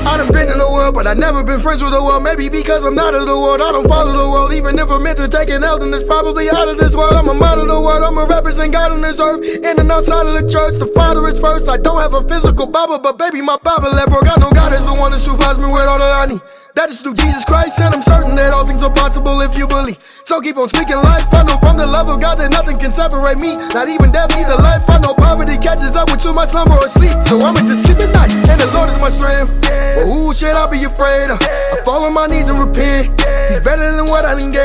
I done been in the world, but I never been friends with the world. Maybe because I'm not of the world, I don't follow the world. Even if I'm meant to take an L, then it's probably out of this world. I'm a model of the world, I'm a represent God on this earth. In and outside of the church, the Father is first. I don't have a physical Bible, but baby, my Bible that broke. I know God is the one that supplies me with all that I need. That is through Jesus Christ, and I'm certain that all things are possible if you believe. So keep on speaking life. I know from the love of God that nothing can separate me, not even death, either life. I know poverty catches up with too much slumber or sleep, so I'ma just sleep at night, and the Lord is my strength. Well, who should I be afraid of? I fall on my knees and repent. He's better than what I done gave.